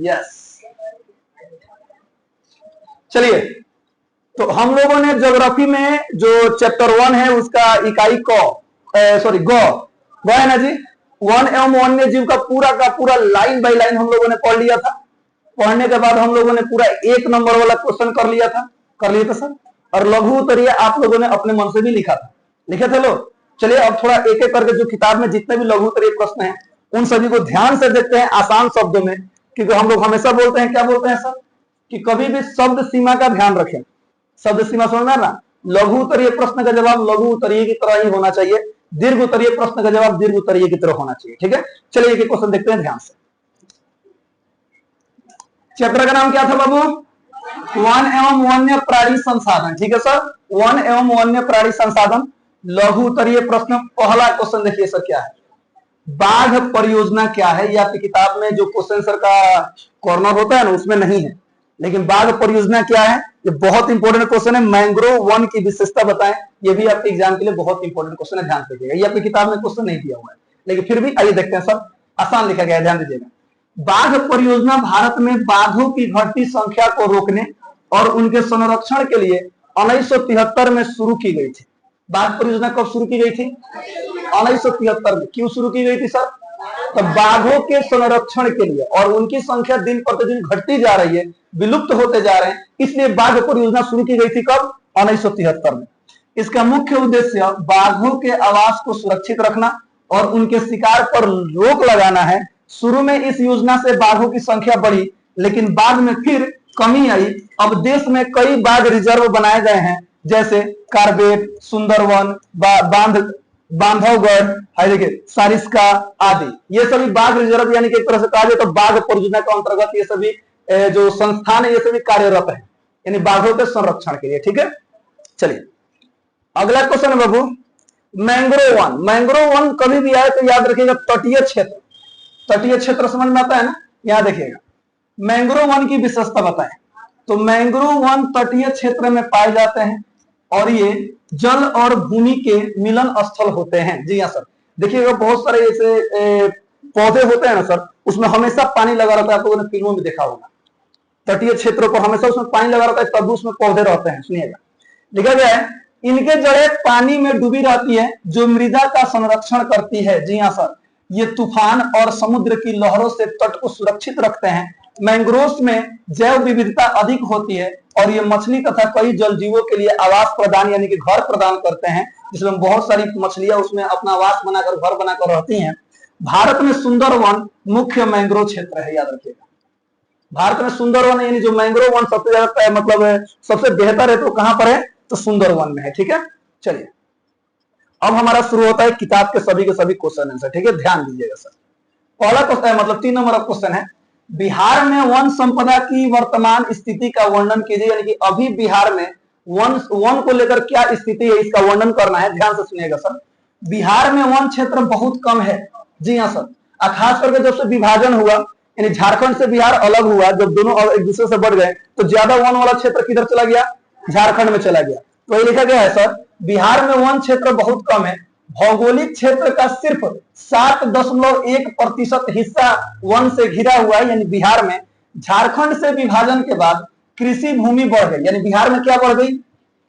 Yes, चलिए, तो हम लोगों ने ज्योग्राफी में जो चैप्टर 1 है उसका इकाई गौ है ना जी, वन एवं वन्य जीव का पूरा लाइन बाय लाइन हम लोगों ने पढ़ लिया था। पढ़ने के बाद हम लोगों ने पूरा 1 नंबर वाला क्वेश्चन कर लिया था सर। और लघु उत्तरीय आप लोगों ने अपने मन से भी लिखा था, लिखे थे लोग। चलिए अब थोड़ा एक एक करके जो किताब में जितने भी लघु उत्तरीय प्रश्न हैं उन सभी को ध्यान से देखते हैं आसान शब्दों में, क्योंकि हम लोग हमेशा बोलते हैं, क्या बोलते हैं सर, कि कभी भी शब्द सीमा का ध्यान रखें। शब्द सीमा समझना ना, लघु उत्तरीय प्रश्न का जवाब लघु उत्तरीय की तरह ही होना चाहिए, दीर्घ उत्तरीय प्रश्न का जवाब दीर्घ उत्तरीय की तरह होना चाहिए। ठीक है, चलिए एक क्वेश्चन देखते हैं ध्यान से। चैप्टर का नाम क्या था बाबू? वन एवं वन्य प्राणी संसाधन। ठीक है सर, वन एवं वन्य प्राणी संसाधन, लघु उत्तरीय प्रश्न। पहला क्वेश्चन देखिए सर, क्या है? बाघ परियोजना क्या है? ये आपकी किताब में जो क्वेश्चन सर का कॉर्नर होता है ना उसमें नहीं है, लेकिन बाघ परियोजना क्या है ये बहुत इंपॉर्टेंट क्वेश्चन है। मैंग्रोव वन की विशेषता बताएं, ये भी आपके एग्जाम के लिए बहुत इंपॉर्टेंट क्वेश्चन है, ध्यान दीजिएगा। ये आपकी किताब में क्वेश्चन नहीं दिया हुआ है, लेकिन फिर भी आइए देखते हैं सर, आसान लिखा गया है, ध्यान दीजिएगा। बाघ परियोजना भारत में बाघों की घटती संख्या को रोकने और उनके संरक्षण के लिए 1973 में शुरू की गई थी। बाघ परियोजना कब शुरू की गई थी? 1973 में। क्यों शुरू की गई थी सर? तो बाघों के संरक्षण के लिए, और उनकी संख्या दिन प्रतिदिन घटती जा रही है, विलुप्त होते जा रहे हैं, इसलिए बाघ परियोजना शुरू की गई थी। कब? 1973 में। इसका मुख्य उद्देश्य बाघों के आवास को सुरक्षित रखना और उनके शिकार पर रोक लगाना है। शुरू में इस योजना से बाघों की संख्या बढ़ी, लेकिन बाद में फिर कमी आई। अब देश में कई बाघ रिजर्व बनाए गए हैं, जैसे कार्बेट, सुंदरवन, बांधवगढ़, देखिए सारिस्का आदि। ये सभी बाघ रिजर्व यानी कि एक तरह से कहा जाए तो बाघ परियोजना के अंतर्गत ये सभी जो संस्थान है ये सभी कार्यरत है, यानी बाघों के संरक्षण के लिए। ठीक है, चलिए अगला क्वेश्चन है बाबू, मैंग्रोव वन। मैंग्रोव वन कभी भी आए तो याद रखिएगा तटीय क्षेत्र। तटीय क्षेत्र समझ में आता है ना, यहां देखिएगा मैंग्रोव वन की विशेषता बताएं। तो मैंग्रोव वन तटीय क्षेत्र में पाए जाते हैं और ये जल और भूमि के मिलन स्थल होते हैं। जी हाँ सर, देखिएगा बहुत सारे ऐसे पौधे होते हैं ना सर, उसमें हमेशा पानी लगा रहता है, आप लोगों ने फिल्मों में देखा होगा। तटीय क्षेत्रों पर हमेशा उसमें पानी लगा रहता है, तब उसमें पौधे रहते हैं। सुनिएगा, लिखा गया है इनके जड़ें पानी में डूबी रहती है जो मृदा का संरक्षण करती है। जी हाँ सर, ये तूफान और समुद्र की लहरों से तट को सुरक्षित रखते हैं। मैंग्रोव्स में जैव विविधता अधिक होती है और ये मछली तथा कई जल जीवों के लिए आवास प्रदान यानी कि घर प्रदान करते हैं, जिसमें बहुत सारी मछलियां उसमें अपना आवास बनाकर घर बनाकर रहती हैं। भारत में सुंदरवन मुख्य मैंग्रोव क्षेत्र है, याद रखिएगा। भारत में सुंदरवन यानी जो मैंग्रोव वन सबसे ज्यादा मतलब सबसे बेहतर है तो कहां पर है? तो सुंदरवन में है। ठीक है, चलिए अब हमारा शुरू होता है किताब के सभी क्वेश्चन आंसर। ठीक है, ध्यान दीजिएगा सर। पहला क्वेश्चन मतलब 3 नंबर का क्वेश्चन है, बिहार में वन संपदा की वर्तमान स्थिति का वर्णन कीजिए। यानी कि अभी बिहार में वन को लेकर क्या स्थिति है इसका वर्णन करना है। ध्यान से सुनिएगा सर। बिहार में वन क्षेत्र बहुत कम है। जी हाँ सर, खास करके जब से विभाजन हुआ यानी झारखंड से बिहार अलग हुआ, जब दोनों एक दूसरे से बढ़ गए तो ज्यादा वन वाला क्षेत्र किधर चला गया? झारखंड में चला गया। तो ये लिखा गया है सर, बिहार में वन क्षेत्र बहुत कम है। भौगोलिक क्षेत्र का सिर्फ 7.1% हिस्सा वन से घिरा हुआ है, यानी बिहार में। झारखंड से विभाजन के बाद कृषि भूमि बढ़ गई, यानी बिहार में क्या बढ़ गई?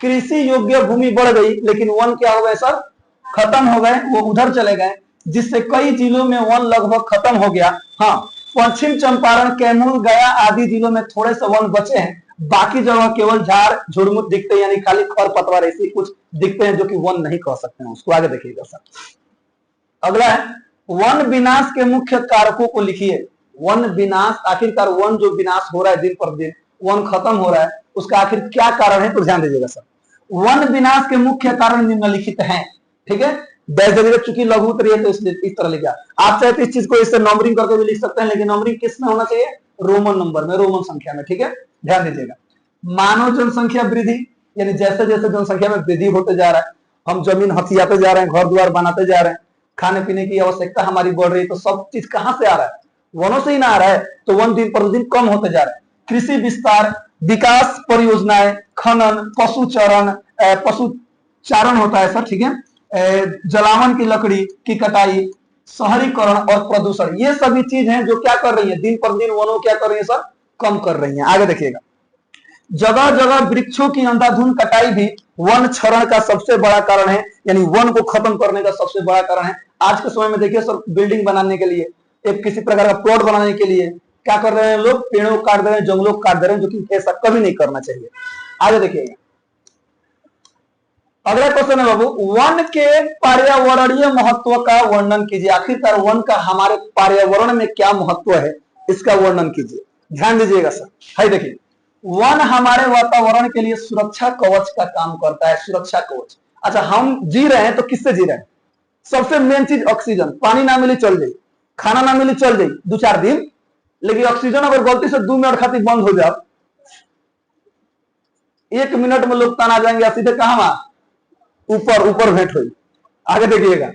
कृषि योग्य भूमि बढ़ गई, लेकिन वन क्या हो गए सर? खत्म हो गए, वो उधर चले गए, जिससे कई जिलों में वन लगभग खत्म हो गया। हाँ, पश्चिम चंपारण, कैमूर, गया आदि जिलों में थोड़े से वन बचे हैं, बाकी जगह केवल झाड़ झुरमुट दिखते हैं, यानी खाली खर पतवार ऐसे कुछ दिखते हैं जो कि वन नहीं कह सकते हैं उसको। आगे देखिएगा सर, अगला है वन विनाश के मुख्य कारकों को लिखिए। वन विनाश, आखिरकार वन जो विनाश हो रहा है दिन पर दिन, वन खत्म हो रहा है, उसका आखिर क्या कारण है? तो ध्यान दीजिएगा सर। वन विनाश के मुख्य कारण निम्नलिखित हैं। ठीक है, चूंकि लघु उत्तरीय है तो इस तरह लिखा। आप चाहे तो इस चीज को इससे नंबरिंग करके भी लिख सकते हैं, लेकिन नंबरिंग किस में होना चाहिए? रोमन नंबर में, रोमन संख्या में। ठीक है, ध्यान दीजिएगा। मानव जनसंख्या वृद्धि, यानी जैसे जैसे जनसंख्या में वृद्धि होते जा रहा है, हम जमीन हथियाते जा रहे हैं, घर द्वार बनाते जा रहे हैं, खाने पीने की आवश्यकता हमारी बढ़ रही है, तो सब चीज कहां से आ रहा है? वनों से ही ना आ रहा है। तो वन दिन प्रतिदिन कम होते जा रहा है। कृषि विस्तार, विकास परियोजनाएं, खनन, पशुचारण होता है सर। ठीक है, जलावन की लकड़ी की कटाई, शहरीकरण और प्रदूषण, ये सभी चीज हैं जो क्या कर रही है, दिन पर दिन वनों क्या कर रही है सर, कम कर रही है। आगे देखिएगा, जगह जगह वृक्षों की अंधाधुंध कटाई भी वन क्षरण का सबसे बड़ा कारण है, यानी वन को खत्म करने का सबसे बड़ा कारण है। आज के समय में देखिए सर, बिल्डिंग बनाने के लिए, एक किसी प्रकार का प्लॉट बनाने के लिए क्या कर रहे हैं लोग, पेड़ों को काट दे रहे हैं, जंगलों को काट दे रहे हैं, जो कि ऐसा कभी नहीं करना चाहिए। आगे देखिएगा, अगला क्वेश्चन है बाबू, वन के पर्यावरणीय महत्व का वर्णन कीजिए। आखिरकार वन का हमारे पर्यावरण में क्या महत्व है, इसका वर्णन कीजिए। ध्यान दीजिएगा सर, है देखिए, वन हमारे वातावरण के लिए सुरक्षा कवच का काम करता है। सुरक्षा कवच, अच्छा हम जी रहे हैं तो किससे जी रहे हैं, सबसे मेन चीज ऑक्सीजन। पानी ना मिले चल जाए, खाना ना मिले चल जाए 2-4 दिन, लेकिन ऑक्सीजन अगर गलती से 2 मिनट खातिर बंद हो जाए, 1 मिनट में लोग तना जाएंगे, सीधे कहां, ऊपर ऊपर भेंट हुई। आगे देखिएगा,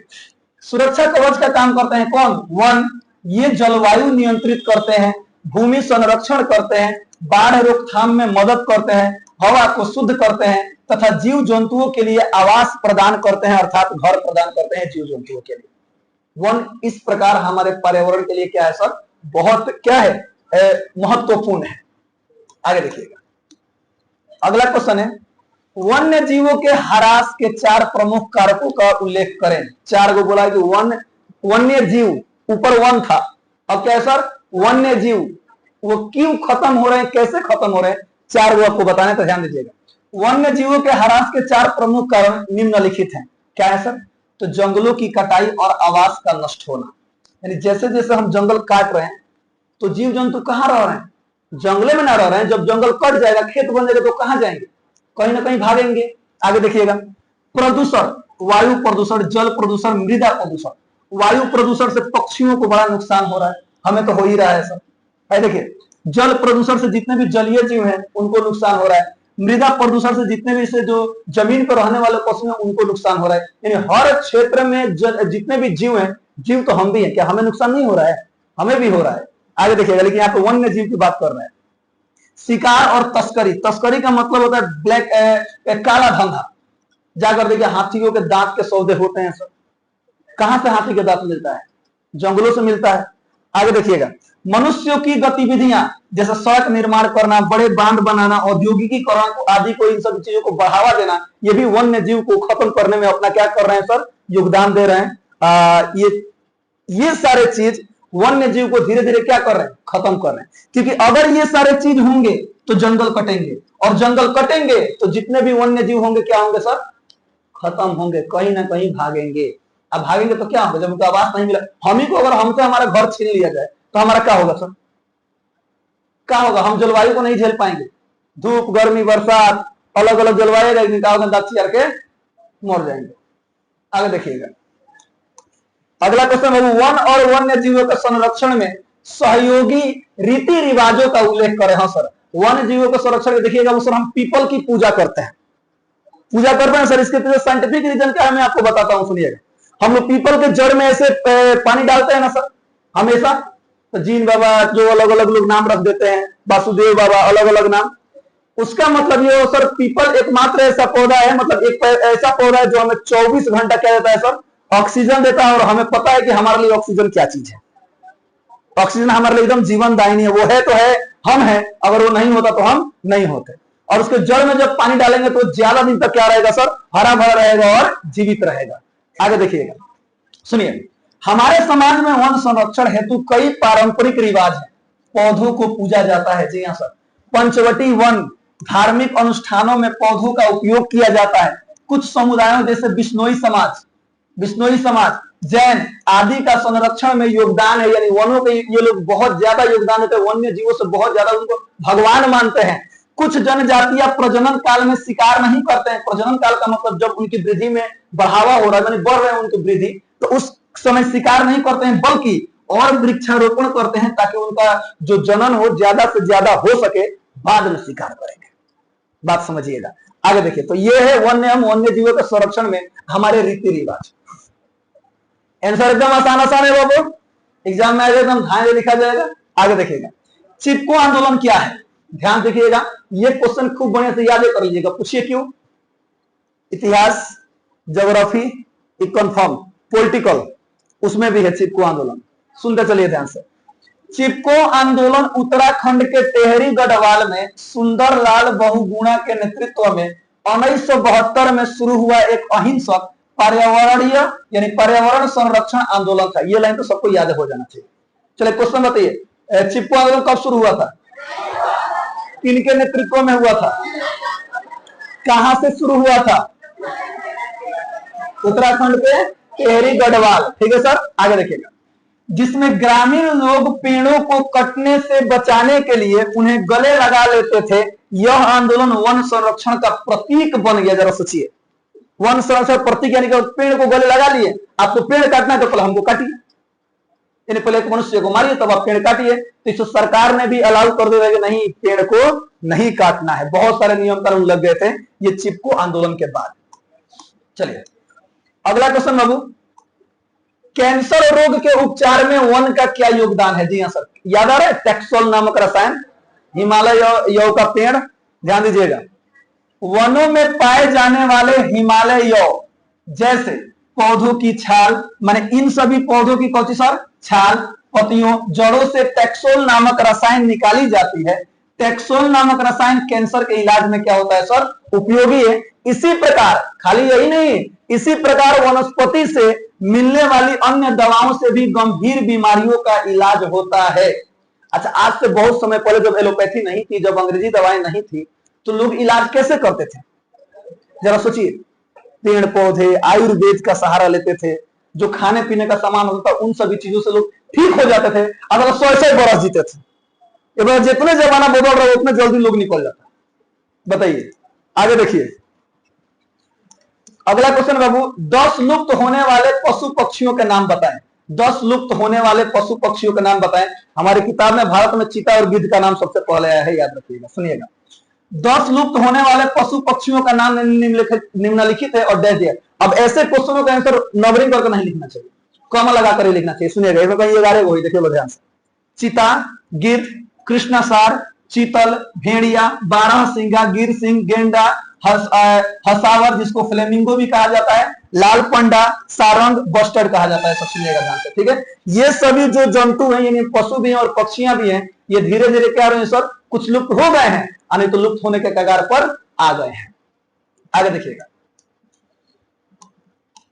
सुरक्षा कवच का काम करते हैं कौन, वन। ये जलवायु नियंत्रित करते हैं, भूमि संरक्षण करते हैं, बाढ़ रोकथाम में मदद करते हैं, हवा को शुद्ध करते हैं तथा जीव जंतुओं के लिए आवास प्रदान करते हैं, अर्थात घर प्रदान करते हैं जीव जंतुओं के लिए। वन इस प्रकार हमारे पर्यावरण के लिए क्या है सर, बहुत क्या है, महत्वपूर्ण है। आगे देखिएगा, अगला क्वेश्चन है, वन्य जीवों के ह्रास के 4 प्रमुख कारकों का उल्लेख करें। 4 को बोला कि वन्य जीव, ऊपर वन था, अब क्या है सर, वन्य जीव, वो क्यों खत्म हो रहे हैं, कैसे खत्म हो रहे हैं, 4 को आपको बताने, तो ध्यान दीजिएगा। वन्य जीवों के ह्रास के 4 प्रमुख कारण निम्नलिखित हैं। क्या है सर, तो जंगलों की कटाई और आवास का नष्ट होना, यानी जैसे जैसे हम जंगल काट रहे हैं तो जीव जंतु कहां रह रहे हैं, जंगले में ना रह रहे हैं। जब जंगल कट जाएगा, खेत बन जाएगा, तो कहां जाएंगे, कहीं ना कहीं भागेंगे। आगे देखिएगा, प्रदूषण, वायु प्रदूषण, जल प्रदूषण, मृदा प्रदूषण। वायु प्रदूषण से पक्षियों को बड़ा नुकसान हो रहा है, हमें तो हो ही रहा है सर, है देखिए। जल प्रदूषण से जितने भी जलीय जीव हैं उनको नुकसान हो रहा है। मृदा प्रदूषण से जितने भी से जो जमीन पर रहने वाले पशु हैं उनको नुकसान हो रहा है। यानी हर क्षेत्र में जितने भी जीव हैं, जीव तो हम भी हैं, क्या हमें नुकसान नहीं हो रहा है, हमें भी हो रहा है। आगे देखिएगा, लेकिन यहाँ पे वन्य जीव की बात कर रहे हैं। शिकार और तस्करी, तस्करी का मतलब होता है ब्लैक, काला धंधा। जाकर देखिए, हाथियों के दांत के सौदे होते हैं सर, कहां से हाथी के दांत मिलता है, जंगलों से मिलता है। आगे देखिएगा, मनुष्यों की गतिविधियां, जैसे सड़क निर्माण करना, बड़े बांध बनाना, औद्योगिकीकरण आदि को, इन सब चीजों को बढ़ावा देना, ये भी वन्य जीव को खत्म करने में अपना क्या कर रहे हैं सर, योगदान दे रहे हैं। ये सारे चीज वन्य जीव को धीरे धीरे क्या कर रहे हैं, खत्म कर रहे हैं। क्योंकि अगर ये सारे चीज होंगे तो जंगल कटेंगे, और जंगल कटेंगे तो जितने भी वन्य जीव होंगे क्या होंगे सर, खत्म होंगे, कहीं ना कहीं भागेंगे। अब भागेंगे तो क्या होगा, जब उनको आवास नहीं मिला, हम ही को अगर हमसे हमारा घर छीन लिया जाए तो हमारा क्या होगा सर, क्या होगा, हम जलवायु को नहीं झेल पाएंगे। धूप, गर्मी, बरसात, अलग अलग जलवायु रहेगी, क्या होगा, दांत चिर के मर जाएंगे। आगे देखिएगा, अगला क्वेश्चन है, वन और वन्य जीवों के संरक्षण में सहयोगी रीति रिवाजों का उल्लेख करें। हाँ सर, वन्य जीवों के संरक्षण में देखिएगा, वो सर हम पीपल की पूजा करते हैं, पूजा करते हैं सर। इसके पीछे साइंटिफिक रीजन क्या है मैं आपको बताता हूं, सुनिएगा। हम लोग पीपल के जड़ में ऐसे पानी डालते हैं ना सर, हमेशा, तो जीन बाबा जो अलग अलग लोग नाम रख देते हैं, वासुदेव बाबा, अलग अलग नाम। उसका मतलब ये सर, पीपल एकमात्र ऐसा पौधा है, मतलब एक ऐसा पौधा है जो हमें 24 घंटा क्या देता है सर, ऑक्सीजन देता है। और हमें पता है कि हमारे लिए ऑक्सीजन क्या चीज है, ऑक्सीजन हमारे लिए एकदम जीवन दायिनी है। वो है तो है, हम है, अगर वो नहीं होता तो हम नहीं होते। और उसके जड़ में जब पानी डालेंगे तो ज्यादा दिन तक क्या रहेगा सर, हरा भरा रहेगा और जीवित रहेगा। आगे देखिएगा, सुनिए, हमारे समाज में वन संरक्षण हेतु कई पारंपरिक रिवाज है। पौधों को पूजा जाता है, जी हाँ सर, पंचवटी वन, धार्मिक अनुष्ठानों में पौधों का उपयोग किया जाता है। कुछ समुदायों जैसे बिश्नोई समाज, जैन आदि का संरक्षण में योगदान है, यानी वनों के ये लोग बहुत ज्यादा योगदान देते हैं, वन्य जीवों से बहुत ज्यादा उनको भगवान मानते हैं। कुछ जनजातियां प्रजनन काल में शिकार नहीं करते हैं। प्रजनन काल का मतलब जब उनकी वृद्धि में बढ़ावा हो रहा है, बढ़ रहे हैं उनकी वृद्धि, तो उस समय शिकार नहीं करते हैं, बल्कि और वृक्षारोपण करते हैं, ताकि उनका जो जनन हो ज्यादा से ज्यादा हो सके, बाद में शिकार करेंगे। बात समझिएगा। आगे देखिए, तो ये है वन्य जीवों के संरक्षण में हमारे रीति रिवाज। आंसर एकदम आसान है बाबू, एग्जाम में एकदम ध्यान से लिखा जाएगा। आगे देखिएगा, चिपको आंदोलन क्या है, ध्यान देखिएगा, ये क्वेश्चन खूब बढ़िया से याद कर लीजिएगा। पूछिए क्यों, इतिहास, ज्योग्राफी, इकोनॉमी, पॉलिटिकल, उसमें भी है चिपको आंदोलन। सुनते चलिए ध्यान से। चिपको आंदोलन उत्तराखंड के टेहरी गढ़वाल में सुंदरलाल बहुगुणा के नेतृत्व में 1972 में शुरू हुआ एक अहिंसक पर्यावरणीय यानी पर्यावरण संरक्षण आंदोलन था। ये लाइन तो सबको याद हो जाना चाहिए। चलिए क्वेश्चन बताइए, चिपको आंदोलन कब शुरू हुआ था? किनके नेतृत्व में हुआ था? कहां से शुरू हुआ था? उत्तराखंड के टेहरी गढ़वाल। ठीक है सर, आगे देखिएगा। जिसमें ग्रामीण लोग पेड़ों को कटने से बचाने के लिए उन्हें गले लगा लेते थे। यह आंदोलन वन संरक्षण का प्रतीक बन गया। जरा सोचिए, वन संरक्षण प्रतीक यानी कि पेड़ को गले लगा लिए। आपको पेड़ काटना है तो पहले हमको काटिए, यानी पहले एक मनुष्य को मारिए तब आप पेड़ काटिए। तो इस सरकार ने भी अलाउ कर दिया कि नहीं, पेड़ को नहीं काटना है। बहुत सारे नियम कानून लग गए थे ये चिपको आंदोलन के बाद। चलिए अगला क्वेश्चन बाबू, कैंसर रोग के उपचार में वन का क्या योगदान है? जी हाँ सर, याद आ रहा है? टैक्सोल नामक रसायन, हिमालय यौ का पेड़। ध्यान दीजिएगा, वनों में पाए जाने वाले हिमालय यौ जैसे पौधों की छाल, माने इन सभी पौधों की कौन सी सर? छाल, पत्तियों, जड़ों से टैक्सोल नामक रसायन निकाली जाती है। टैक्सोल नामक रसायन कैंसर के इलाज में क्या होता है सर? उपयोगी है। इसी प्रकार, खाली यही नहीं, इसी प्रकार वनस्पति से मिलने वाली अन्य दवाओं से भी गंभीर बीमारियों का इलाज होता है। अच्छा, आज से बहुत समय पहले जब एलोपैथी नहीं थी, जब अंग्रेजी दवाएं नहीं थी, तो लोग इलाज कैसे करते थे? जरा सोचिए, पेड़ पौधे, आयुर्वेद का सहारा लेते थे। जो खाने पीने का सामान होता था उन सभी चीजों से लोग ठीक हो जाते थे। अगर 100 बरस जीते थे। जितने जमाना बदल रहा है उतने जल्दी लोग निकल जाता। बताइए, आगे देखिए अगला क्वेश्चन बाबू, 10 लुप्त होने वाले पशु पक्षियों के नाम बताएं। 10 लुप्त होने वाले पशु पक्षियों के नाम बताएं। हमारी किताब में भारत में चीता और गिद्ध का नाम सबसे पहले आया है, याद रखिएगा। सुनिएगा, 10 लुप्त होने वाले पशु पक्षियों का नाम निम्नलिखित है और दे दिया। अब ऐसे क्वेश्चनों का आंसर नंबरिंग करके नहीं लिखना चाहिए, कॉमा लगाकर ही लिखना चाहिए। सुनिएगा, इसमें कहीं 11 वही देखिए ध्यान से। चीता, गिद्ध, कृष्णसार, चीतल, भेड़िया, बारहसिंगा, गिर सिंह, गेंडा, हसावर जिसको फ्लेमिंगो भी कहा जाता है, लाल पंडा, सारंग, बस्टर्ड कहा जाता है। सब सुनिएगा ध्यान से, ठीक है। ये सभी जो जंतु हैं, यानी पशु भी हैं और पक्षियां भी हैं, ये धीरे धीरे क्या हो रहे हैं सर? कुछ लुप्त हो गए हैं, नहीं तो लुप्त होने के कगार पर आ गए हैं। आगे देखिएगा,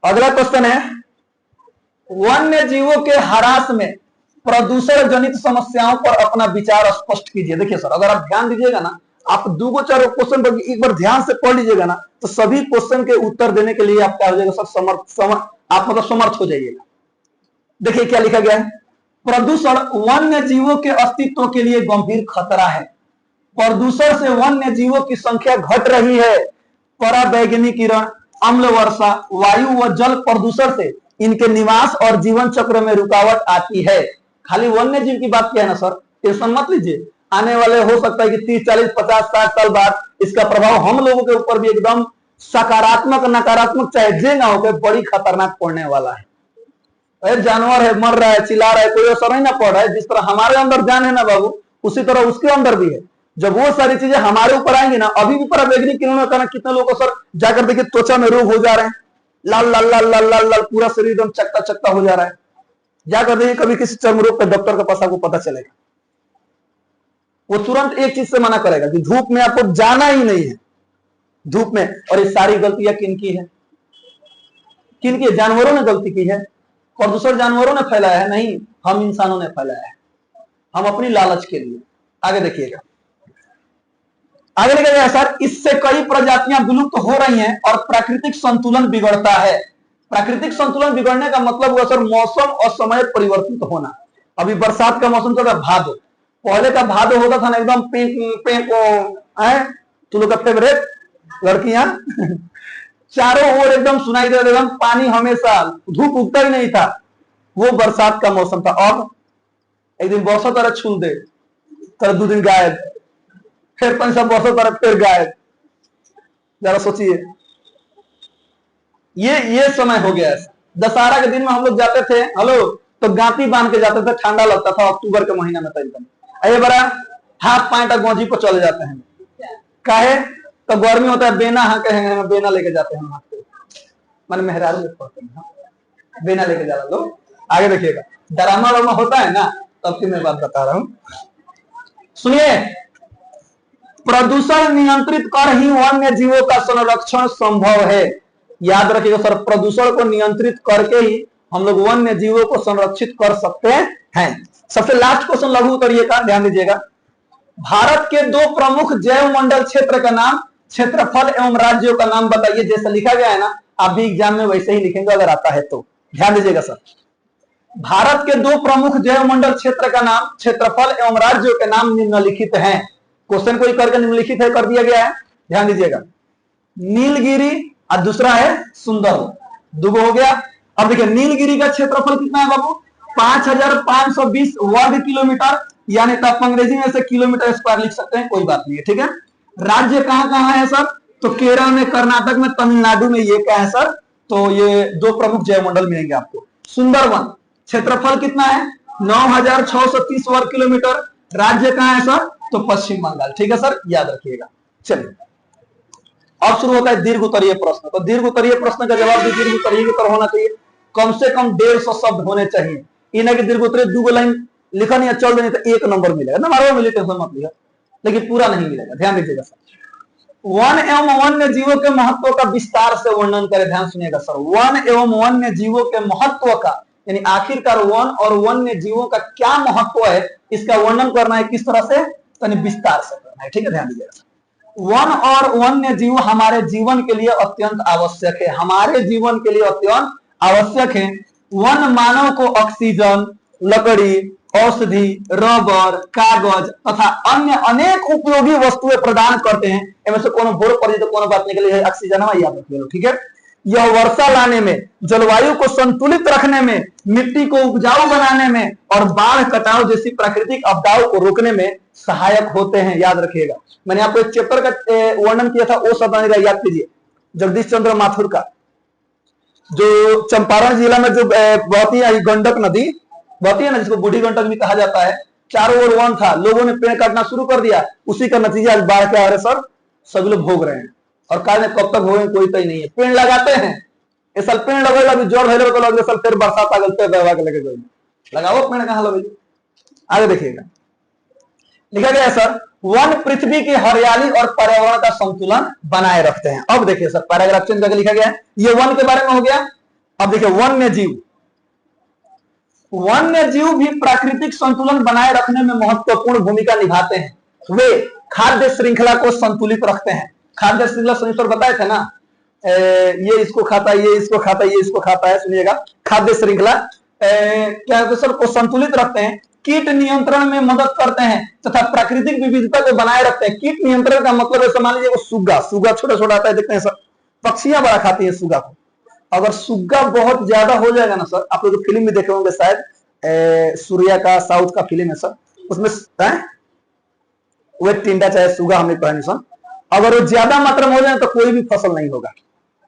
अगला क्वेश्चन है, वन्य जीवों के ह्रास में प्रदूषण जनित समस्याओं पर अपना विचार स्पष्ट कीजिए। देखिए सर, अगर आप ध्यान दीजिएगा ना, आप 2-4 क्वेश्चन पर एक बार ध्यान से पढ़ लीजिएगा ना, तो सभी क्वेश्चन के उत्तर देने के लिए आप क्या हो जाएगा सर? आप मतलब समर्थ हो जाइएगा। देखिए क्या लिखा गया है, प्रदूषण वन्य जीवों के अस्तित्व के लिए गंभीर खतरा है। प्रदूषण से वन्य जीवों की संख्या घट रही है। पराबैंगनीकरण, अम्ल वर्षा, वायु व जल प्रदूषण से इनके निवास और जीवन चक्र में रुकावट आती है। खाली वन्य जीव की बात क्या है ना सर, टेंशन मत लीजिए। आने वाले हो सकता है कि 30, 40, 50, 60 साल बाद इसका प्रभाव हम लोगों के ऊपर भी एकदम सकारात्मक नकारात्मक चाहे जे ना हो, बड़ी खतरनाक पड़ने वाला है। अरे जानवर है, मर रहा है, चिल्ला रहा है, कोई असर नहीं ना पड़ रहा है। जिस तरह हमारे अंदर जान है ना बाबू, उसी तरह उसके अंदर भी है। जब वो सारी चीजें हमारे ऊपर आएंगी ना, अभी भी पराबैंगनी किरणों का कितने लोगों को सर जाकर देखिए त्वचा में रोग हो जा रहे हैं, लाल लाल लाल लाल लाल लाल पूरा शरीर एकदम चकता चकता हो जा रहा है। जाकर देखिए कभी किसी चर्म रोग के डॉक्टर के पास आपको पता चलेगा, वो तुरंत एक चीज से मना करेगा कि धूप में आपको जाना ही नहीं है, धूप में। और ये सारी गलतियां किनकी है? किनकी है? जानवरों ने गलती की है। प्रदूषण जानवरों ने फैलाया है? नहीं, हम इंसानों ने फैलाया है, हम अपनी लालच के लिए। आगे देखिएगा, आगे लिखा गया सर, इससे कई प्रजातियां विलुप्त हो रही हैं और प्राकृतिक संतुलन बिगड़ता है। प्राकृतिक संतुलन बिगड़ने का मतलब हुआ सर मौसम और समय परिवर्तित होना। अभी बरसात का मौसम चल रहा है, भादो। पहले का भादो होता था ना एकदम पिंक पिंक, तू लोग का फेवरेट लड़कियां चारों ओर एकदम सुनाई दे रहा, पानी हमेशा, धूप उगता ही नहीं था, वो बरसात का मौसम था। अब एक दिन बरसा तरह छूल दे, तर 2 दिन गायब, फिर 5 बरसा तरह फिर गायब। जरा सोचिए, ये समय हो गया है। दशहरा के दिन में हम लोग जाते थे, हेलो, तो गांती बांध के जाते थे, ठंडा लगता था अक्टूबर के महीना में। अरे बड़ा हाथ पैंट गोजी पर चले जाते हैं, काहे? तो गर्मी होता है, बेना बेना लेके जाते हैं, मैंने मेहरारू पढ़ते हैं, बेना लेके जा लो। आगे देखिएगा, ड्रामा वामा होता है ना, तब की मैं बात बता रहा हूं। सुनिए, प्रदूषण नियंत्रित कर ही वन्य जीवों का संरक्षण संभव है। याद रखिएगा सर, प्रदूषण को नियंत्रित करके ही हम लोग वन्य जीवों को संरक्षित कर सकते हैं। सबसे लास्ट क्वेश्चन लघु उत्तरीय का ध्यान दीजिएगा। भारत के दो प्रमुख जैव मंडल क्षेत्र का नाम, क्षेत्रफल एवं राज्यों का नाम बताइए। जैसा लिखा गया है ना, आप भी एग्जाम में वैसे ही लिखेंगे अगर आता है तो। ध्यान दीजिएगा सर, भारत के दो प्रमुख जैव मंडल क्षेत्र का नाम, क्षेत्रफल एवं राज्यों के नाम निम्नलिखित हैं। क्वेश्चन को ही करके निम्नलिखित है कर दिया गया है, ध्यान दीजिएगा। नीलगिरी और दूसरा है सुंदर, दुगो हो गया। अब देखिए, नीलगिरी का क्षेत्रफल कितना है बाबू? 5520 वर्ग किलोमीटर, यानी तो आप अंग्रेजी में से किलोमीटर स्क्वायर लिख सकते हैं, कोई बात नहीं है, ठीक है। राज्य कहां कहां है सर? तो केरल में, कर्नाटक में, तमिलनाडु में, ये क्या है सर? तो ये दो प्रमुख जैव मंडल मिलेंगे आपको। सुंदरवन क्षेत्रफल कितना है? 9630 वर्ग किलोमीटर। राज्य कहां है सर? तो पश्चिम बंगाल, ठीक है सर, याद रखिएगा। चलिए, अब शुरू होता है दीर्घ उत्तरीय प्रश्न। तो दीर्घ उत्तरीय प्रश्न का जवाब भी दीर्घ उत्तरीय की तरह होना चाहिए, कम से कम 150 शब्द होने चाहिए। इन्हें की दीर्घ उत्तरीय 2 लाइन लिखा नहीं, चल देने तो 1 नंबर मिलेगा ना, मारो मिले टेंशन मत लिया, लेकिन पूरा नहीं मिलेगा। ध्यान दीजिएगा सर, वन एवं वन्य जीवों के महत्व का विस्तार से वर्णन करें। ध्यान सुनिएगा सर, वन एवं वन्य जीवों के महत्व का, यानी आखिरकार वन और वन्य जीवों का क्या महत्व है, इसका वर्णन करना है। किस तरह से? तो विस्तार से करना है, ठीक है। ध्यान दीजिएगा, वन और वन्य जीव हमारे जीवन के लिए अत्यंत आवश्यक है, हमारे जीवन के लिए अत्यंत आवश्यक है। वन मानव को ऑक्सीजन, लकड़ी, औषधि, रबर, कागज तथा अन्य अनेक उपयोगी वस्तुएं प्रदान करते हैं। इनमें से कोनो भोर पड़ी तो कोनो बात निकली है, ऑक्सीजन याद रखिए, ठीक है। यह वर्षा लाने में, जलवायु को संतुलित रखने में, मिट्टी को उपजाऊ बनाने में और बाढ़ कटाव जैसी प्राकृतिक आपदाओं को रोकने में सहायक होते हैं, याद रखिएगा। मैंने आपको एक चैप्टर का वर्णन किया था, वो शब्द याद कीजिए, जगदीश चंद्र माथुर का, जो चंपारण जिला में जो बहती है गंडक नदी बहती है ना, जिसको बूढ़ी गंडक भी कहा जाता है, चारों ओर वन था, लोगों ने पेड़ काटना शुरू कर दिया, उसी का नतीजा आज बाढ़ के आ रहे सर सभी लोग भोग रहे हैं। और कारण कब तक भोगे कोई तय नहीं है। पेड़ लगाते हैं, इस साल पेड़ लगेगा, अभी जोर है तो अगले साल फिर बरसात आ गई दवा के लगे, लगाओ पेड़, कहां लगे। आगे देखिएगा, लिखा गया है सर, वन पृथ्वी की हरियाली और पर्यावरण का संतुलन बनाए रखते हैं। अब देखिए सर, पैराग्राफ चेंज करके लिखा गया है, ये वन के बारे में हो गया। अब देखिए, वन्य जीव, वन्य जीव भी प्राकृतिक संतुलन बनाए रखने में महत्वपूर्ण भूमिका निभाते हैं। वे खाद्य श्रृंखला को संतुलित रखते हैं। खाद्य श्रृंखला सर बताए थे ना, ये इसको खाता है, ये इसको खाता है, ये इसको खाता है। सुनिएगा, खाद्य श्रृंखला क्या सर को संतुलित रखते हैं, कीट नियंत्रण में मदद करते हैं तथा प्राकृतिक विविधता को बनाए रखते हैं। कीट नियंत्रण का मतलब है, मान लीजिए वो सुग्गा, सुग्गा छोटा छोटा आता है, देखते हैं सर, पक्षियां बड़ा खाती है सुग्गा को। अगर सुग्गा बहुत ज्यादा हो जाएगा ना सर, आप लोग फिल्म में देखे होंगे शायद, सूर्या का साउथ का फिल्म है सर, उसमें वो टिंडा चाहे सुग्गा हमने कहा नहीं सर, अगर वो ज्यादा मात्रा में हो जाए तो कोई भी फसल नहीं होगा,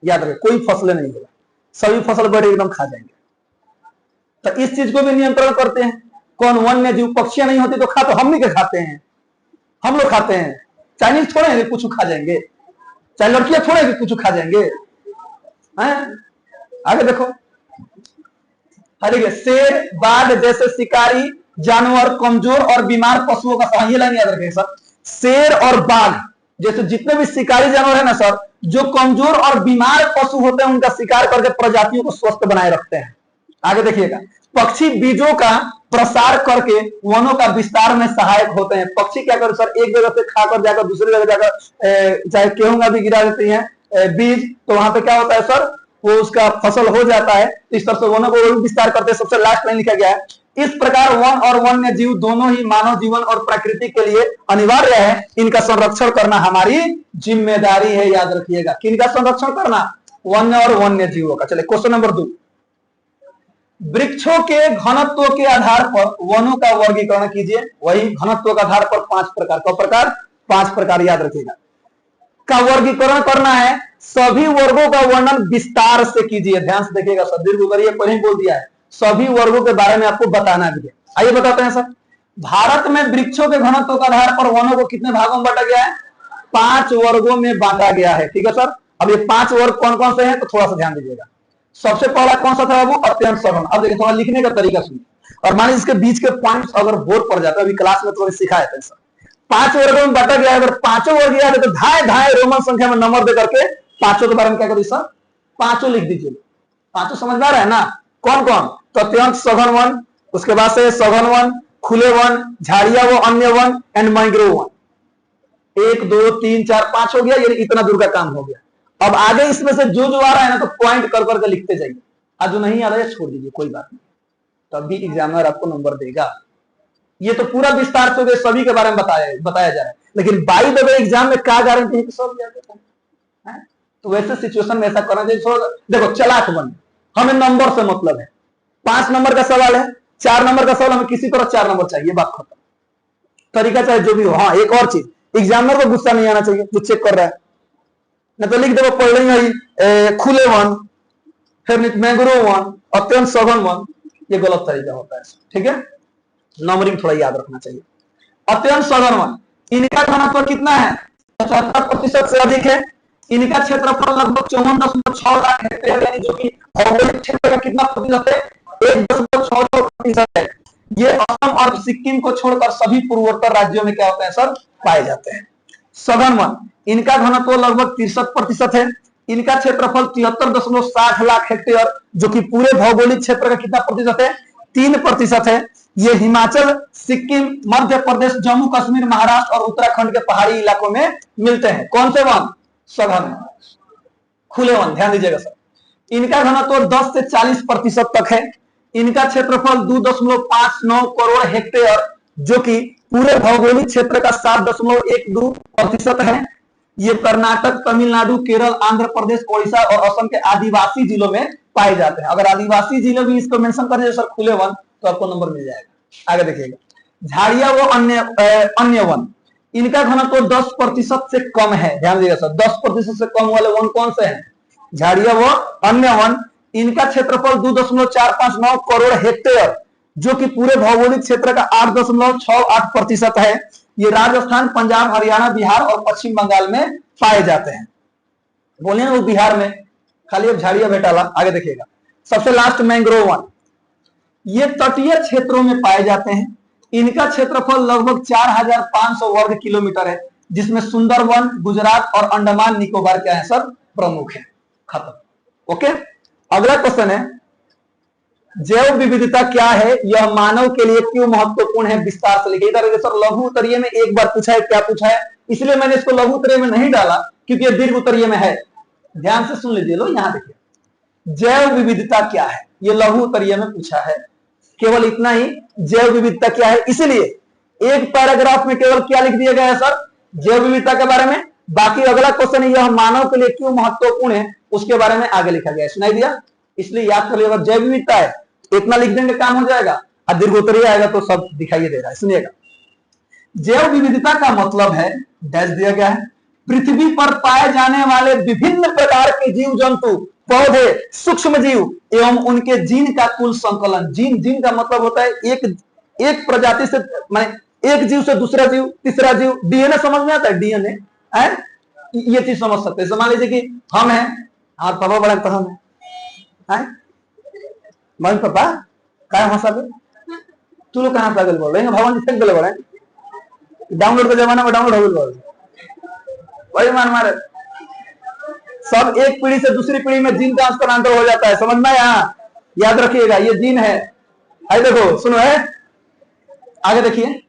याद रखें, कोई फसल नहीं होगा, सभी फसल बड़े एकदम खा जाएंगे। तो इस चीज को भी नियंत्रण करते हैं कौन? वन्य जीव। पक्षियां नहीं होती तो खा तो हम नहीं के खाते हैं, हम लोग खाते हैं। चाइनीज थोड़े हैं कुछ खा जाएंगे, चाहे लड़कियां थोड़े हैं कुछ खा जाएंगे हैं? आगे देखो, शेर, बाघ जैसे शिकारी जानवर कमजोर और बीमार पशुओं का सहारा, ये लाइन याद रखें सर, शेर और बाघ जैसे जितने भी शिकारी जानवर है ना सर, जो कमजोर और बीमार पशु होते हैं उनका शिकार करके प्रजातियों को स्वस्थ बनाए रखते हैं। आगे देखिएगा, पक्षी बीजों का प्रसार करके वनों का विस्तार में सहायक होते हैं। पक्षी क्या करते सर, एक जगह से खाकर जाकर दूसरी जगह जाकर चाहे गेहूं भी गिरा देती हैं बीज, तो वहां पे क्या होता है सर, वो उसका फसल हो जाता है। इस तरह से वनों को विस्तार करते हैं। सबसे लास्ट में लिखा गया है, इस प्रकार वन और वन्य जीव दोनों ही मानव जीवन और प्रकृति के लिए अनिवार्य है। इनका संरक्षण करना हमारी जिम्मेदारी है, याद रखिएगा। किनका संरक्षण करना? वन्य और वन्य जीवों का। चलिए क्वेश्चन नंबर 2, वृक्षों के घनत्व के आधार पर वनों का वर्गीकरण कीजिए। वही घनत्व के आधार पर 5 प्रकार का प्रकार, 5 प्रकार याद रखिएगा का वर्गीकरण करना है। सभी वर्गों का वर्णन विस्तार से कीजिए। ध्यान से देखिएगा सर, दीर्घ करिए, पहले ही बोल दिया है, सभी वर्गों के बारे में आपको बताना भी है। आइए बताते हैं सर, भारत में वृक्षों के घनत्व के आधार पर वनों को कितने भागों में बांटा गया है? 5 वर्गों में बांटा गया है, ठीक है सर। अब ये 5 वर्ग कौन कौन से हैं तो थोड़ा सा ध्यान दीजिएगा। सबसे पहला कौन सा था बाबू? अत्यंत सघन। अब देखिए थोड़ा लिखने का तरीका सुनिए, और मान लीजिए इसके बीच के पॉइंट्स अगर बोर्ड पर जाता है, अभी क्लास में तो सिखाया था सर, 5 वर्गों में बांटा गया, अगर पांचों वर्ग याद है तो धाए धाए रोमन संख्या में नंबर दे करके पांचों के बारे में क्या करिए सर? पांचों लिख दीजिए। पांचों समझ में आ रहा है ना? कौन कौन? तो अत्यंत सघन वन, उसके बाद से सघन वन, खुले वन, झाड़िया व अन्य वन एंड मैंग्रोव वन। 1 2 3 4 5 हो गया, ये इतना दूर का काम हो गया। अब आगे इसमें से जो आ रहा है ना तो पॉइंट कर करके लिखते जाइए, आज जो नहीं आ रहा है छोड़ दीजिए, कोई बात नहीं, तभी एग्जामिनर आपको नंबर देगा। ये तो पूरा विस्तार से सभी के बारे में बताया जा रहा है, लेकिन बाई द वे एग्जाम में क्या गारंटी है कि सब याद है? तो वैसे सिचुएशन में ऐसा करना चाहिए। देखो चालाक बन, हमें नंबर से मतलब है, 5 नंबर का सवाल है, 4 नंबर का सवाल, हमें किसी तरह 4 नंबर चाहिए, बात खत्म। तरीका चाहे जो भी हो। हाँ एक और चीज, एग्जामिनर को गुस्सा नहीं आना चाहिए जो चेक कर रहा है, नहीं तो लिख दो पढ़ लेंगे खुले वन, फिर मैंग्रोव वन, अत्यंत सघन वन, ये गलत तरीका होता है, ठीक है? नंबरिंग थोड़ा याद रखना चाहिए। अत्यंत सघन वन, इनका घनत्व कितना है? 75% से अधिक है। इनका क्षेत्रफल लगभग 54.6 लाख हेक्टेयर, यानी जो कि भौगोलिक क्षेत्र का कितना प्रतिशत है? 1.66% है। ये असम और सिक्किम को छोड़कर सभी पूर्वोत्तर राज्यों में क्या होते हैं सर? पाए जाते हैं। सघन वन, इनका घनत्व लगभग 63% है। इनका क्षेत्रफल 73.60 लाख हेक्टेयर, जो कि पूरे भौगोलिक क्षेत्र का कितना प्रतिशत है? 3% है। ये हिमाचल, सिक्किम, मध्य प्रदेश, जम्मू कश्मीर, महाराष्ट्र और उत्तराखंड के पहाड़ी इलाकों में मिलते हैं। कौन से वन? सघन, खुले वन, ध्यान दीजिएगा सर। इनका घनत्व 10 से 40% तक है। इनका क्षेत्रफल 2.59 करोड़ हेक्टेयर, जो कि पूरे भौगोलिक क्षेत्र का 7.12% है। ये कर्नाटक, तमिलनाडु, केरल, आंध्र प्रदेश, ओडिशा और असम के आदिवासी जिलों में पाए जाते हैं। अगर आदिवासी जिले भी इसको मेंशन कर दिए सर खुले वन, तो आपको नंबर मिल जाएगा। आगे देखिएगा, झाड़िया वो अन्य वन, इनका घनत्व 10% से कम है। ध्यान दीजिएगा सर, 10% से कम वाले वन कौन से हैं? झाड़िया वो अन्य वन। इनका क्षेत्रफल 2.459 करोड़ हेक्टेयर, जो कि पूरे भौगोलिक क्षेत्र का 8.68% है। ये राजस्थान, पंजाब, हरियाणा, बिहार और पश्चिम बंगाल में पाए जाते हैं। बोलिए ना वो बिहार में, खाली अब झाड़िया बेटाला। आगे देखिएगा, सबसे लास्ट मैंग्रोव वन, ये तटीय क्षेत्रों में पाए जाते हैं। इनका क्षेत्रफल लगभग 4500 वर्ग किलोमीटर है, जिसमें सुंदरवन, गुजरात और अंडमान निकोबार क्या है सर? प्रमुख है। खत्म। ओके, अगला क्वेश्चन है, जैव विविधता क्या है, यह मानव के लिए क्यों महत्वपूर्ण है? विस्तार से लिखिए। इधर सर लघु उत्तरीय में एक बार पूछा है, क्या पूछा है, इसलिए मैंने इसको लघु उत्तरीय में नहीं डाला, क्योंकि यह दीर्घ उत्तरीय में है। ध्यान से सुन लीजिए, लो यहां देखिए, जैव विविधता क्या है, यह लघु उत्तरीय में पूछा है। केवल इतना ही, जैव विविधता क्या है, इसलिए एक पैराग्राफ में केवल क्या लिख दिया गया है सर? जैव विविधता के बारे में। बाकी अगला क्वेश्चन है, यह मानव के लिए क्यों महत्वपूर्ण है, उसके बारे में आगे लिखा गया है। सुनाई दिया? इसलिए याद कर लीजिएगा, जैव विविधता है इतना लिख देंगे काम हो जाएगा, और दीर्घोत्तरीय आएगा तो सब दिखाई दे रहा है। सुनिएगा, जैव विविधता का मतलब है, डैश दिया गया है, पृथ्वी पर पाए जाने वाले विभिन्न प्रकार के जीव जंतु, पौधे, सूक्ष्म जीव एवं उनके जीन का कुल संकलन। जीन का मतलब होता है एक प्रजाति से, माने एक जीव से दूसरा जीव, तीसरा जीव। डीएनए समझ में आता है? डीएनए है, ये चीज समझ सकते हैं। मान लीजिए कि हम हैं, हमारे पापा बड़ा तो हम है, मम्मी पापा क्या भाषा में तू लोग कहां पागल बोल रहे हैं? भगवान जी फेंक दिले बड़े, डाउनलोड के जमाना में डाउनलोड हो गए, वही मान मारे। सब एक पीढ़ी से दूसरी पीढ़ी में जीन का स्थानांतर हो जाता है, समझ में? यहाँ याद रखिएगा, ये जीन है। आई देखो, सुनो है, आगे देखिए,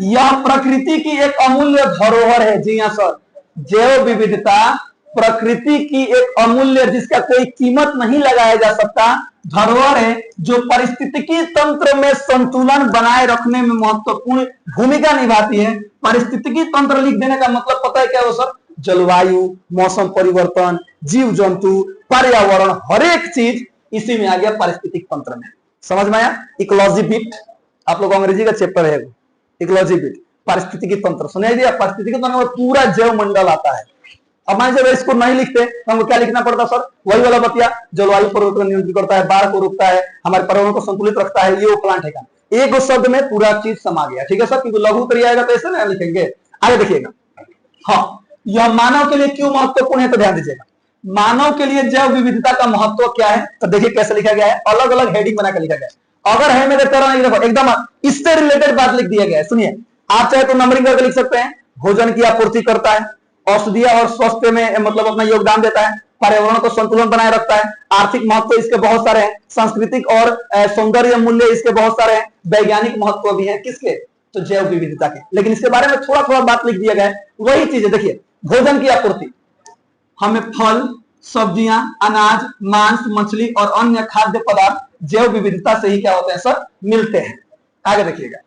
यह प्रकृति की एक अमूल्य धरोहर है। जी हाँ सर, जैव विविधता प्रकृति की एक अमूल्य, जिसका कोई कीमत नहीं लगाया जा सकता, धरोहर है, जो पारिस्थितिकी तंत्र में संतुलन बनाए रखने में महत्वपूर्ण भूमिका निभाती है। पारिस्थितिकी तंत्र लिख देने का मतलब पता है क्या हो सर? जलवायु, मौसम परिवर्तन, जीव जंतु, पर्यावरण, हर एक चीज इसी में आ गया पारिस्थितिक तंत्र में। समझ में आया? इकोलॉजी बिट, आप लोग अंग्रेजी का चैप्टर है इकोलॉजी बिट, पारिस्थितिकी तंत्र सुनाई दिया। पारिस्थितिकी तंत्र में पूरा जैव मंडल आता है। अब मान लीजिए इसको नहीं लिखते तो हमको क्या लिखना पड़ता सर? वही वाला बतिया, जलवायु परिवर्तन नियंत्रित करता है, बाढ़ को रोकता है, हमारे पर्यावरण को संतुलित रखता है, ये वो प्लांट है। एक शब्द में पूरा चीज समा गया। ठीक है सर, क्योंकि लघु उत्तरीय आएगा तो ऐसे ना लिखेंगे। आगे देखिएगा, हाँ, यह मानव के लिए क्यों महत्वपूर्ण है, तो ध्यान दीजिएगा। मानव के लिए जैव विविधता का महत्व क्या है, तो देखिए कैसे लिखा गया है, अलग अलग हेडिंग बनाकर लिखा गया है। अगर है मेरे तरह देखो एकदम इससे रिलेटेड बात लिख दिया गया है, सुनिए। आप चाहे तो नंबरिंग करके लिख सकते हैं, भोजन की आपूर्ति करता है, औषधीय और स्वास्थ्य में मतलब अपना योगदान देता है, पर्यावरण को संतुलन बनाए रखता है, आर्थिक महत्व इसके बहुत सारे हैं, सांस्कृतिक और सौंदर्य मूल्य इसके बहुत सारे हैं, वैज्ञानिक महत्व भी है किसके, तो जैव विविधता के। लेकिन इसके बारे में थोड़ा थोड़ा बात लिख दिया गया है, वही चीज है। देखिए भोजन की आपूर्ति, हमें फल, सब्जियां, अनाज, मांस, मछली और अन्य खाद्य पदार्थ जैव विविधता से ही क्या होते हैं सर, मिलते हैं। आगे देखिएगा,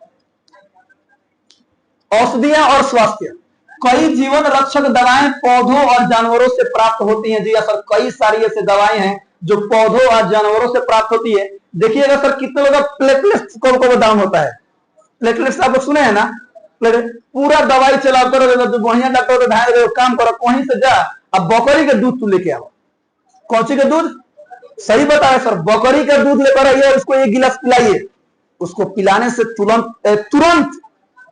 औषधियां और स्वास्थ्य, कई जीवन रक्षक दवाएं पौधों और जानवरों से प्राप्त होती हैं। जी सर, कई सारी ऐसी दवाएं हैं जो पौधों और जानवरों से प्राप्त होती है। देखिएगा सर, कितने लोगों का प्लेटलेट्स को डाउन होता है, प्लेटलेट्स आप सुने हैं ना, पूरा दवाई चलाते रहो, जो बढ़िया डॉक्टर को ढाई रहे काम करो, कहीं से जा अब बकरी का दूध तू लेके आओ। कौची का दूध, सही बताया सर, बकरी का दूध लेकर आइए, उसको एक गिलास पिलाइए, उसको पिलाने से तुरंत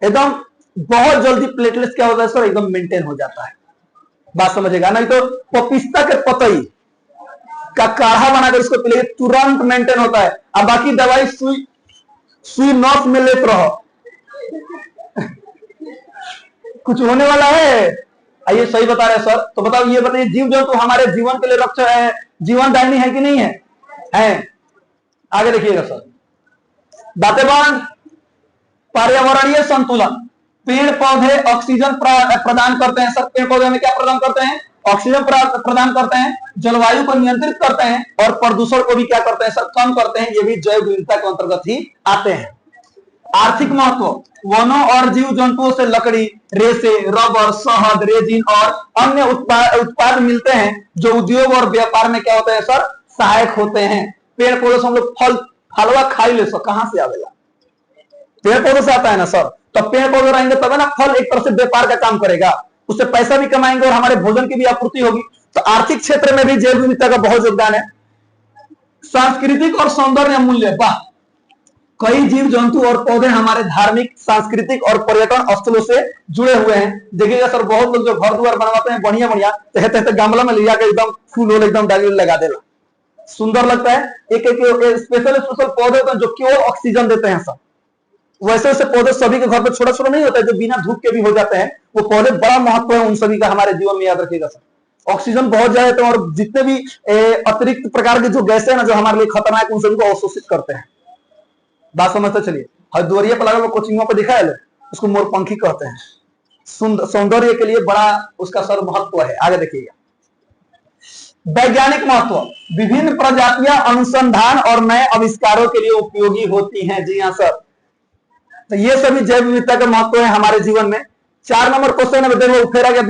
एकदम बहुत जल्दी प्लेटलेट्स क्या होता है सर, एकदम मेंटेन हो जाता है। बात समझेगा, नहीं तो पपिस्ता के पतई का काढ़ा बनाकर उसको पिलाइए, तुरंत मेंटेन होता है। अब बाकी दवाई सुई नॉस में लेते रहो, कुछ होने वाला है? आइए सही बता रहे सर, तो बताओ, ये बताइए जीव जंतु तो हमारे जीवन के लिए रक्षक है, जीवन दायिनी है कि नहीं है? है। आगे देखिएगा सर, बातें बांध, पर्यावरणीय संतुलन, पेड़ पौधे ऑक्सीजन प्रदान करते हैं सर, पेड़ पौधे में क्या प्रदान करते हैं, ऑक्सीजन प्रदान करते हैं, जलवायु को नियंत्रित करते हैं और प्रदूषण को भी क्या करते हैं सर, कम करते हैं। ये भी जैव विविधता के अंतर्गत ही आते हैं। आर्थिक महत्व, वनों और जीव जंतुओं से लकड़ी, रेशे, रबर, शहद, रेजिन और अन्य उत्पाद मिलते हैं जो उद्योग और व्यापार में क्या होते हैं सर, सहायक होते हैं। पेड़ पौधों से हम लोग फलवा खाई ले सर, कहां से आवेगा, पेड़ पौधों से आता है ना सर। तो पेड़ पौधे रहेंगे तब ना फल एक तरह से व्यापार का काम करेगा, उससे पैसा भी कमाएंगे और हमारे भोजन की भी आपूर्ति होगी। तो आर्थिक क्षेत्र में भी जैव विविधता का बहुत योगदान है। सांस्कृतिक और सौंदर्य मूल्य, वाह, कई जीव जंतु और पौधे हमारे धार्मिक, सांस्कृतिक और पर्यटन स्थलों से जुड़े हुए हैं। देखिएगा सर, बहुत लोग जो घर द्वार बनवाते हैं बढ़िया बढ़िया, तहते गमला में लिया के एकदम फूल एकदम डाली लगा देना, सुंदर लगता है। एक स्पेशल पौधे होते हैं जो केवल ऑक्सीजन देते हैं सर, वैसे वैसे पौधे सभी के घर पे छोटा छोटा नहीं होता है, जो बिना धूप के भी हो जाते हैं, वो पौधे बड़ा महत्व है उन सभी का हमारे जीवन में, याद रखिएगा सर। ऑक्सीजन बहुत ज्यादा और जितने भी अतिरिक्त प्रकार के जो गैसें हैं ना जो हमारे लिए खतरनाक, उन सभी को अवशोषित करते हैं। बात समझते चलिए। हरिद्वारिया पर लगा कोचिंगों पर दिखाया है, उसको मोरपंखी कहते हैं, सौंदर्य के लिए बड़ा उसका सर महत्व है। आगे देखिएगा, वैज्ञानिक महत्व, विभिन्न प्रजातियां अनुसंधान और नए आविष्कारों के लिए उपयोगी होती हैं। जी हाँ सर, तो ये सभी जैव विविधता का महत्व है हमारे जीवन में। 4 नंबर क्वेश्चन में देखो फेरा गया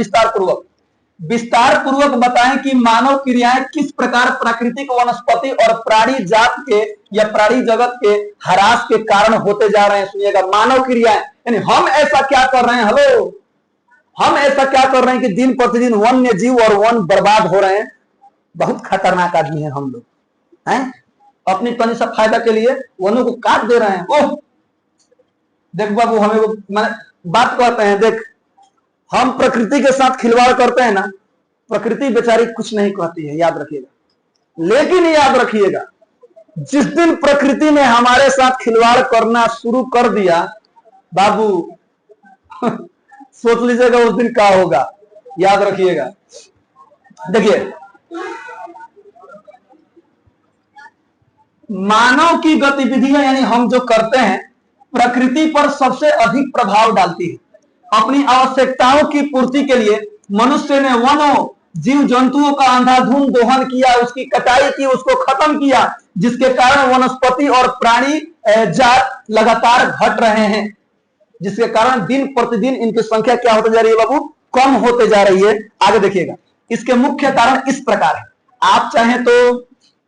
विस्तार पूर्वक बताएं कि मानव क्रियाएं किस प्रकार प्राकृतिक, वनस्पति और प्राणी जात के या प्राणी जगत के ह्रास के कारण होते जा रहे हैं। सुनिएगा, मानव क्रियाएं यानी हम ऐसा क्या कर रहे हैं, हेलो, हम ऐसा क्या कर रहे हैं कि दिन प्रतिदिन वन्य जीव और वन बर्बाद हो रहे हैं। बहुत खतरनाक आदमी है हम लोग, हैं, अपनी तनी सा फायदा के लिए वनों को काट दे रहे हैं। ओह देख बाबू, हमें वो बात कहते हैं, देख हम प्रकृति के साथ खिलवाड़ करते हैं ना, प्रकृति बेचारी कुछ नहीं कहती है, याद रखिएगा। लेकिन याद रखिएगा, जिस दिन प्रकृति ने हमारे साथ खिलवाड़ करना शुरू कर दिया बाबू सोच लीजिएगा उस दिन क्या होगा, याद रखिएगा। देखिए, मानव की गतिविधियां यानी हम जो करते हैं प्रकृति पर सबसे अधिक प्रभाव डालती है। अपनी आवश्यकताओं की पूर्ति के लिए मनुष्य ने वनों, जीव जंतुओं का अंधाधुंध दोहन किया, उसकी कटाई की, उसको खत्म किया, जिसके कारण वनस्पति और प्राणी जात लगातार घट रहे हैं, जिसके कारण दिन प्रतिदिन इनकी संख्या क्या होती जा रही है बाबू, कम होते जा रही है। आगे देखिएगा, इसके मुख्य कारण इस प्रकार है। आप चाहें तो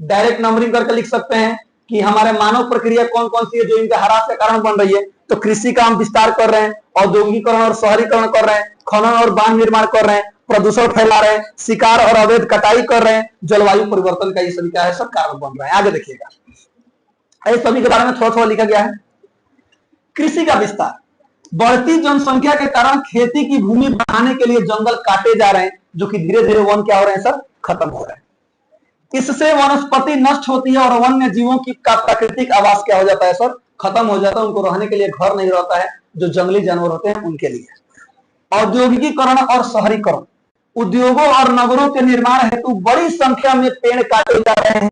डायरेक्ट नंबरिंग करके लिख सकते हैं कि हमारे मानव प्रक्रिया कौन कौन सी है जो इनके ह्रास के कारण बन रही है। तो कृषि का हम विस्तार कर रहे हैं, औद्योगिकरण और शहरीकरण कर रहे हैं, खनन और बांध निर्माण कर रहे हैं, प्रदूषण फैला रहे हैं, शिकार और अवैध कटाई कर रहे हैं, जलवायु परिवर्तन का ये सभी क्या है, सब कारण बन रहा है। आगे देखिएगा, इस सभी के बारे में थोड़ा थोड़ा लिखा गया है। कृषि का विस्तार, बढ़ती जनसंख्या के कारण खेती की भूमि बढ़ाने के लिए जंगल काटे जा रहे हैं, जो कि धीरे धीरे वन क्या हो रहे हैं सर, खत्म हो रहा है। इससे वनस्पति नष्ट होती है और वन्य जीवों की का प्राकृतिक आवास क्या हो जाता है सर, खत्म हो जाता है। उनको रहने के लिए घर नहीं रहता है, जो जंगली जानवर होते हैं उनके लिए। औद्योगिकीकरण और शहरीकरण, उद्योगों और नगरों के निर्माण हेतु बड़ी संख्या में पेड़ काटे जा रहे हैं।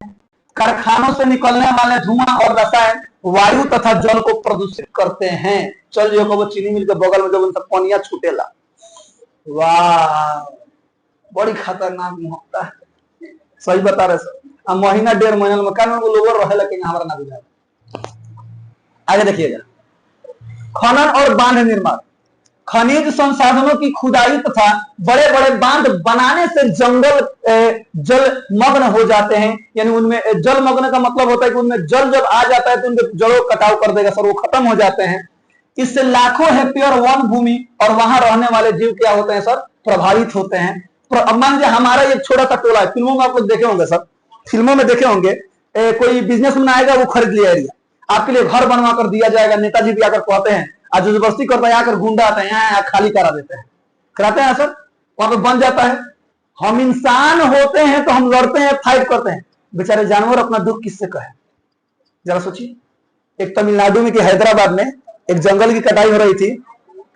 कारखानों से निकलने वाले धुआं और रसायन वायु तथा जल को प्रदूषित करते हैं। चल जो वो चीनी मिल के बगल में जब उनसे पनिया छूटेला, वाह बड़ी खतरनाक होता है। सही बता रहे सर, अब महीना 1.5 महीना में कारण वो लोग रहे, लेकिन हमारा ना बुझा। आगे देखिएगा, खनन और बांध निर्माण, खनिज संसाधनों की खुदाई तथा बड़े बड़े बांध बनाने से जंगल जलमग्न हो जाते हैं। यानी उनमें जलमग्न का मतलब होता है कि उनमें जल जब आ जाता है तो उनके जड़ों कटाव कर देगा सर, वो खत्म हो जाते हैं। इससे लाखों हेक्टेयर वन भूमि और वहां रहने वाले जीव क्या होते हैं सर, प्रभावित होते हैं। अब मान लीजिए हमारा एक छोटा सा टोला है, फिल्मों में आप लोग देखे होंगे सर, फिल्मों में देखे होंगे, कोई बिजनेसमैन आएगा, वो खरीद लिया एरिया, आपके लिए घर बनवा कर दिया जाएगा। नेताजी भी आकर कहते हैं, आज जबरदस्ती करता है, आकर गुंडा आता है, यहाँ खाली करा देते हैं, कराते हैं सर, वहां पर बन जाता है। हम इंसान होते हैं तो हम लड़ते हैं, फाइट करते हैं, बेचारे जानवर अपना दुख किससे कहे, जरा सोचिए। एक तमिलनाडु में कि हैदराबाद में एक जंगल की कटाई हो रही थी,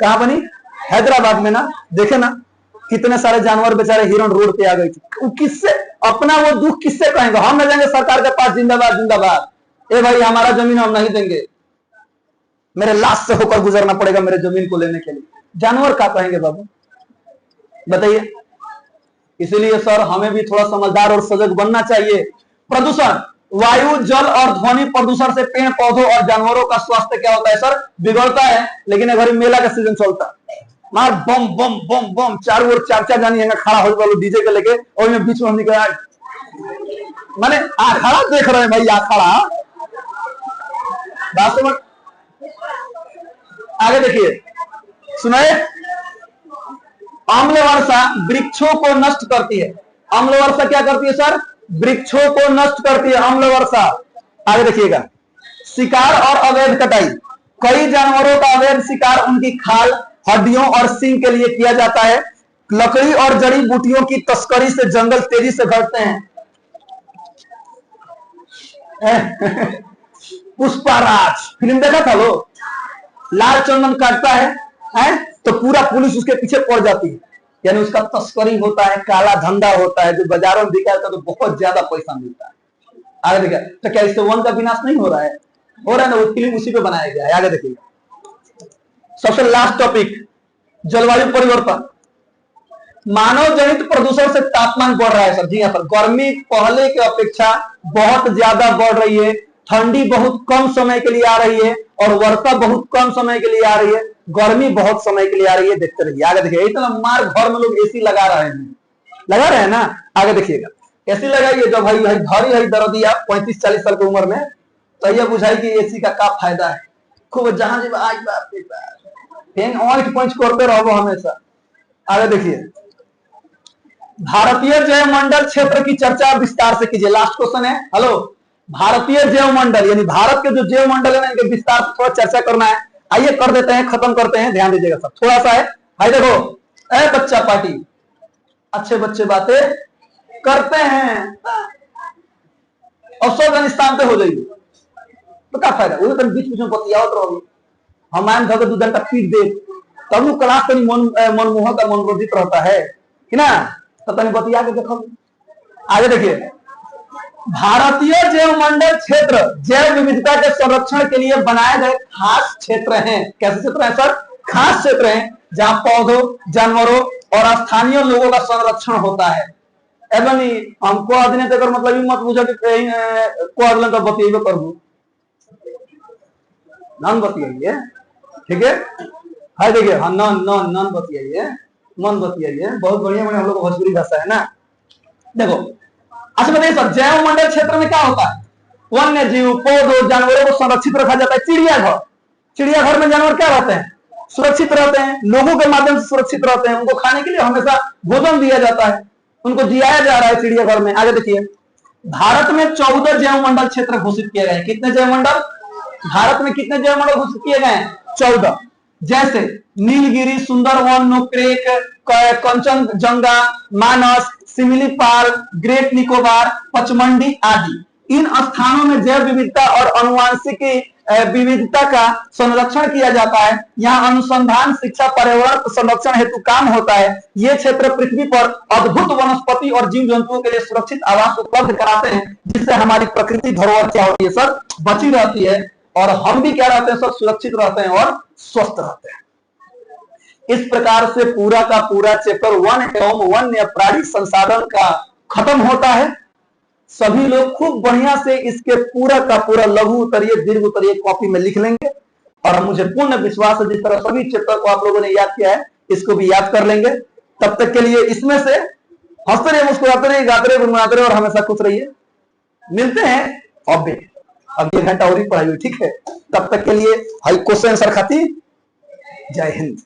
कहां बनी, हैदराबाद में ना, देखे ना कितने सारे जानवर बेचारे, हिरण रोड पे आ गई थी। किससे अपना वो दुख किससे कहेंगे, हम न जाएंगे सरकार के पास, जिंदाबाद जिंदाबाद, ए भाई हमारा जमीन हम नहीं देंगे, मेरे लाश से होकर गुजरना पड़ेगा मेरे जमीन को लेने के लिए, जानवर क्या कहेंगे बाबू, बताइए। इसीलिए सर हमें भी थोड़ा समझदार और सजग बनना चाहिए। प्रदूषण, वायु जल और ध्वनि प्रदूषण से पेड़ पौधों और जानवरों का स्वास्थ्य क्या होता है सर, बिगड़ता है। लेकिन अगर मेला का सीजन चलता है, मार बम बम बम बम, चारों ओर चार चार जानी है खड़ा हो जाओ डीजे के लेके, और में बीच में हम निकल माने आखड़ा देख रहे हैं भाई, आखड़ा बात समझ। आगे देखिए, सुनाए, अम्ल वर्षा वृक्षों को नष्ट करती है। अम्ल वर्षा क्या करती है सर, वृक्षों को नष्ट करती है अम्ल वर्षा। आगे देखिएगा, शिकार और अवैध कटाई, कई जानवरों का अवैध शिकार उनकी खाल, हड्डियों और सींग के लिए किया जाता है। लकड़ी और जड़ी बूटियों की तस्करी से जंगल तेजी से घटते हैं। पुष्पाराज फिल्म देखा था लो, लाल चंदन काटता है तो पूरा पुलिस उसके पीछे पड़ जाती है, यानी उसका तस्करी होता है, काला धंधा होता है, जो बाजारों में बिका तो बहुत ज्यादा पैसा मिलता है। आगे देखिए, तो क्या इससे वन का विनाश नहीं हो रहा है, हो रहा है ना, वो फिल्म उसी पे बनाया गया है। आगे देखिए, सबसे लास्ट टॉपिक, जलवायु परिवर्तन, मानव जनित प्रदूषण से तापमान बढ़ रहा है सर। जी हाँ सर, गर्मी पहले की अपेक्षा बहुत ज्यादा बढ़ रही है, ठंडी बहुत कम समय के लिए आ रही है और वर्षा बहुत कम समय के लिए आ रही है, गर्मी बहुत समय के लिए आ रही है। देखते रहिए, आगे देखिए, इतना मार घर में लोग एसी लगा रहे हैं ना। आगे देखिएगा, एसी लगाइए जब भाई भाई भारी हरी दर्दिया 35-40 साल की उम्र में, तो यह बुझाई कि एसी का क्या फायदा है, खूब जहां जब आज बात करते रहो हमेशा। आगे देखिए, भारतीय जैव मंडल क्षेत्र की चर्चा विस्तार से कीजिए। लास्ट क्वेश्चन है, हेलो, भारतीय जैव मंडल यानी भारत के जो जैव मंडल है ना, इनके विस्तार से थोड़ा चर्चा करना है। आइए कर देते हैं, खत्म करते हैं, ध्यान दीजिएगा सब, थोड़ा सा है भाई। देखो, ए बच्चा पार्टी, अच्छे बच्चे बातें करते हैं और अफगानिस्तान पे हो जाएगी तो क्या फायदा, वो तो बीच बीच में बतियावत रहोगे, हमारे घर 2 घंटा पीट दे तब वो क्लास कहीं मनमोहक और मनोरंजित रहता है कि ना, तो तनी बतिया के देखो। आगे देखिए, भारतीय जैव मंडल क्षेत्र जैव विविधता के संरक्षण के लिए बनाए गए खास क्षेत्र हैं। कैसे क्षेत्र हैं सर, खास क्षेत्र हैं जहां पौधों, जानवरों और स्थानीय लोगों का संरक्षण होता है। एवं हमको आदमी तक मतलब ये मत पूछा कि को अगला का बतिएबे करबू, नन बतियाइए, ठीक है। हाय देखिए, हाँ नन बतियाइए, मन बतियाइए, बहुत बढ़िया बढ़िया हम लोग भोजपुरी भाषा है ना। देखो, अच्छा बताइए सर, जैव मंडल क्षेत्र में क्या होता है, वन्य जीव, पौधों, जानवरों को संरक्षित रखा जाता है। चिड़ियाघर, चिड़ियाघर में जानवर क्या रहते हैं, सुरक्षित रहते हैं, लोगों के माध्यम से सुरक्षित रहते हैं, उनको खाने के लिए हमेशा भोजन दिया जाता है, उनको जियाया जा रहा है चिड़ियाघर में। आगे देखिए, भारत में 14 जैव मंडल क्षेत्र घोषित किए गए हैं। कितने जैव मंडल, भारत में कितने जैव मंडल घोषित किए गए हैं, 14। जैसे नीलगिरी, सुंदरवन, नोक्रेक, कंचनजंगा, मानस, सिमिलीपाल, ग्रेट निकोबार, पचमंडी आदि। इन स्थानों में जैव विविधता और अनुवांशिक विविधता का संरक्षण किया जाता है। यहाँ अनुसंधान, शिक्षा, पर्यावरण संरक्षण हेतु काम होता है। ये क्षेत्र पृथ्वी पर अद्भुत वनस्पति और जीव जंतुओं के लिए सुरक्षित आवास उपलब्ध कराते हैं, जिससे हमारी प्रकृति धरोहर क्या होती है सर, बची रहती है, और हम भी क्या रहते हैं सर, सुरक्षित रहते हैं और स्वस्थ रहते हैं। इस प्रकार से पूरा का पूरा चैप्टर वन एवं वन्य प्राणी संसाधन का खत्म होता है। सभी लोग खूब बढ़िया से इसके पूरा का पूरा लघु उत्तरीय, दीर्घ उत्तरीय कॉपी में लिख लेंगे, और मुझे पूर्ण विश्वास है जिस तरह सभी चैप्टर को आप लोगों ने याद किया है, इसको भी याद कर लेंगे। तब तक के लिए इसमें से हंसते रहिए, मुस्कुराते रहिए, गाते रहिए, गुनगुनाते रहिए और हमेशा खुश रहिए। मिलते हैं अब 1 घंटा और ही पढ़ाई हुई, ठीक है। तब तक के लिए हाई क्वेश्चन सर खाती, जय हिंद।